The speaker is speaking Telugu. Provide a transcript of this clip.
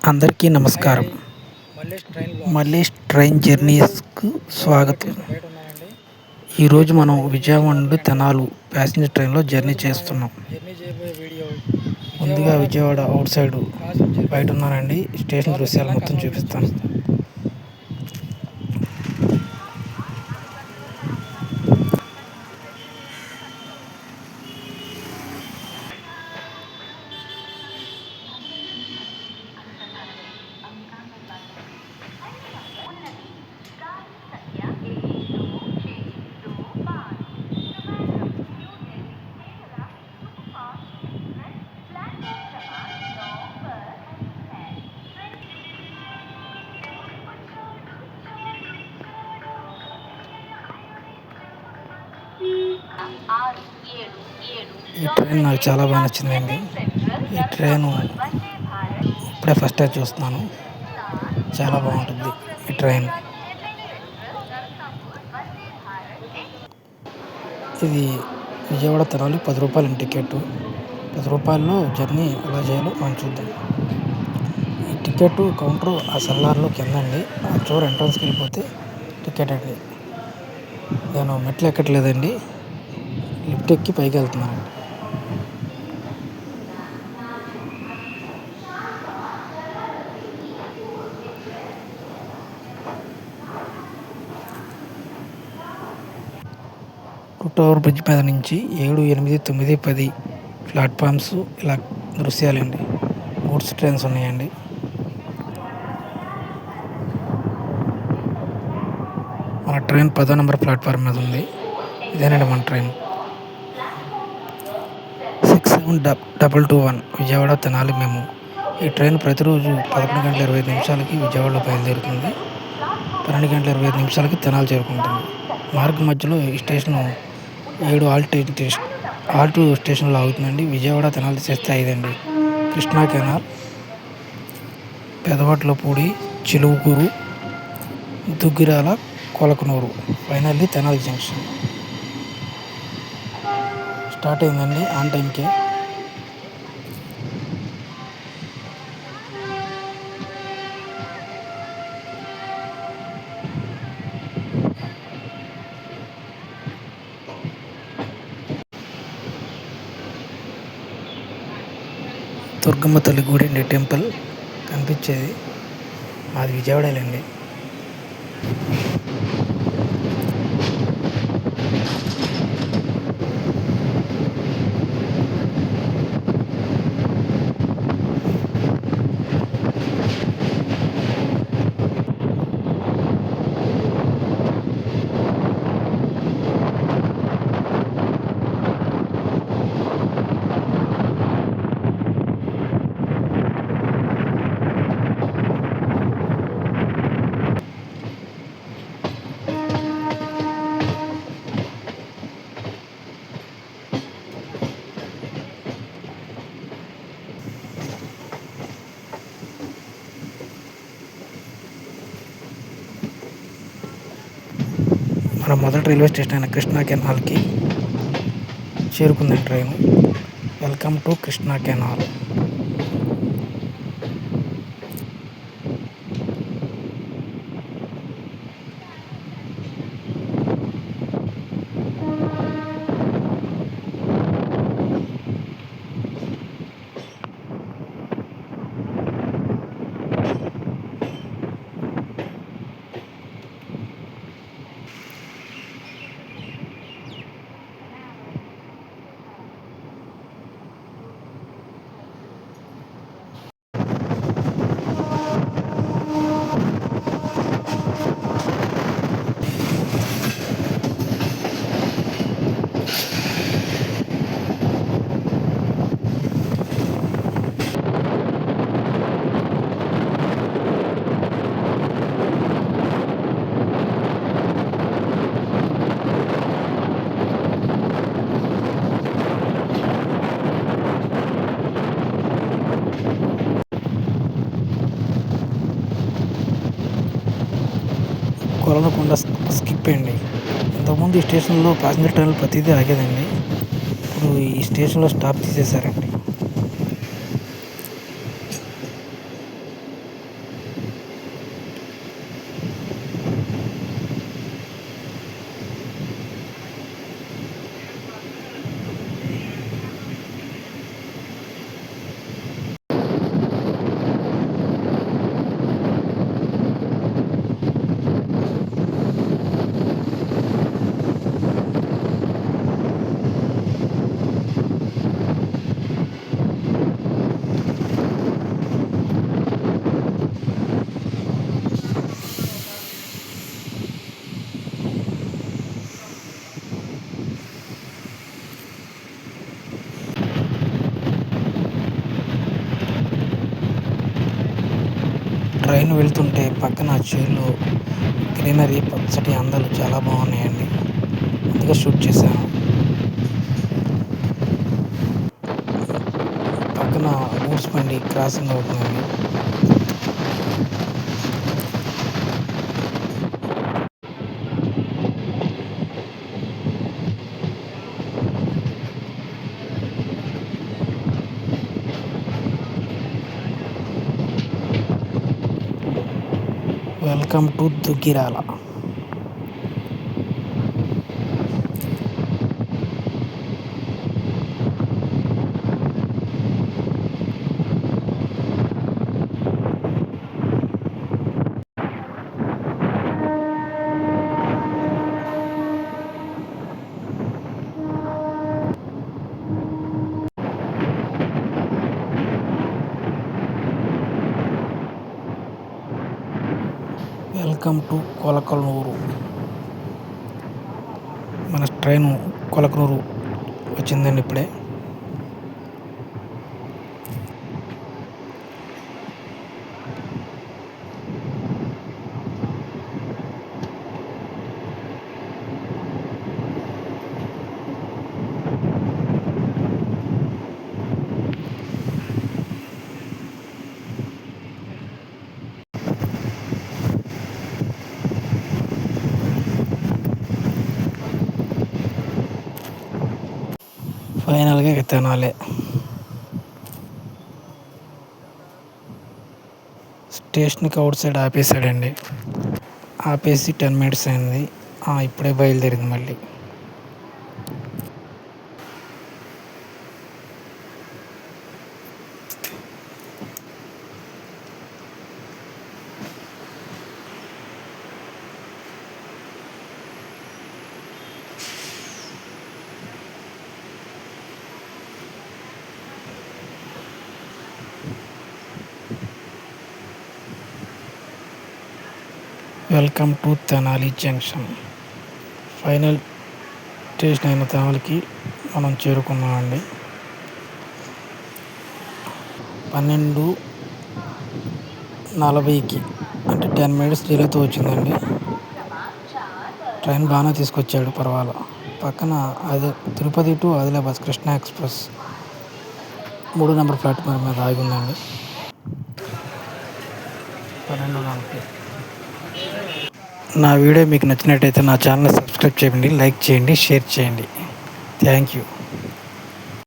అందరికీ నమస్కారం. మల్లేష్ ట్రైన్ జర్నీస్కు స్వాగతం. ఈరోజు మనం విజయవాడ నుండి తెనాలి ప్యాసింజర్ ట్రైన్లో జర్నీ చేస్తున్నాం. ముందుగా విజయవాడ అవుట్ సైడ్ బయట ఉన్నానండి. స్టేషన్ దృశ్యాలు మొత్తం చూపిస్తాను. ఈ ట్రైన్ నాకు చాలా బాగా నచ్చిందండి. ఈ ట్రైన్ ఇప్పుడే ఫస్ట్ టైం చూస్తున్నాను. చాలా బాగుంటుంది ఈ ట్రైన్. ఇది విజయవాడ తెనాలి 10 రూపాయల టికెట్. 10 రూపాయల్లో జర్నీ ఎలా చేయాలో మనం చూద్దాం. ఈ టికెట్ కౌంటర్ ఆ సెల్లార్లో కిందండి. ఆ చివరి ఎంట్రన్స్కి వెళ్ళిపోతే టికెట్ అండి. నేను మెట్లు ఎక్కట్లేదండి, లిఫ్ట్ ఎక్కి పైకి వెళ్తున్నానండి. ఓవర్ బ్రిడ్జ్ మీద నుంచి 7, 8, 9, 10 ప్లాట్ఫామ్స్ ఇలా దృశ్యాలండి. గూడ్స్ ట్రైన్స్ ఉన్నాయండి. మన ట్రైన్ 10వ నెంబర్ ప్లాట్ఫామ్ మీద ఉంది. ఇదేనండి మన ట్రైన్ 67221 విజయవాడ తెనాలి మేము. ఈ ట్రైన్ ప్రతిరోజు 11:25 విజయవాడలో బయలుదేరుతుంది. 12:25 తెనాలి చేరుకుంటుంది. మార్గం మధ్యలో ఈ స్టేషన్ 7 ఆల్ట్ స్టేషన్లో ఆగుతుందండి. విజయవాడ తెనాలి చేస్తే 5 అండి. Krishna canal, Pedavatlapudi, Chiluvukuru, Duggirala, Kolakanuru, finally Tenali junction. Start అయిందండి ఆన్ టైంకే. దుర్గమ్మ తల్లి గుడి అండి, టెంపుల్ కనిపించేది. మాది విజయవాడలేండి. మన మొదటి రైల్వే స్టేషన్ అయిన కృష్ణా కెనాల్కి చేరుకుంది train. Welcome to Krishna canal. Kolanukonda skip అయ్యండి. ఇంతకుముందు ఈ స్టేషన్లో ప్యాసింజర్ ట్రైన్లు ప్రతిదీ ఆగేదండి. ఇప్పుడు ఈ స్టేషన్లో స్టాప్ తీసేశారండి. ట్రైన్ వెళ్తుంటే పక్కన చేలు గ్రీనరీ పచ్చటి అందాలు చాలా బాగున్నాయండి. అందుకే షూట్ చేశాను. పక్కన గూడ్స్ బండి క్రాసింగ్ అవుతుందండి. Welcome to Duggirala. Welcome to Kolakaluru. మన ట్రైను కొలకలూరు వచ్చిందండి ఇప్పుడే. ఫైనల్గా ఇక తినాలి. స్టేషన్కి అవుట్ సైడ్ ఆపేసాడండి. ఆపేసి 10 minutes అయింది. ఇప్పుడే బయలుదేరింది మళ్ళీ. Welcome to Tenali junction. Final station అయిన తెనాలికి మనం చేరుకున్నామండి. 12:40కి అంటే 10 minutes డిలేతో వచ్చిందండి. ట్రైన్ బాగానే తీసుకొచ్చాడు, పర్వాలా. పక్కన అదే Tirupati to Adilabad Krishna express 3 number platform మీద ఆగి ఉందండి. 12:40. నా వీడియో మీకు నచ్చినట్టయితే నా ఛానల్ సబ్స్క్రైబ్ చేయండి, లైక్ చేయండి, షేర్ చేయండి. Thank you.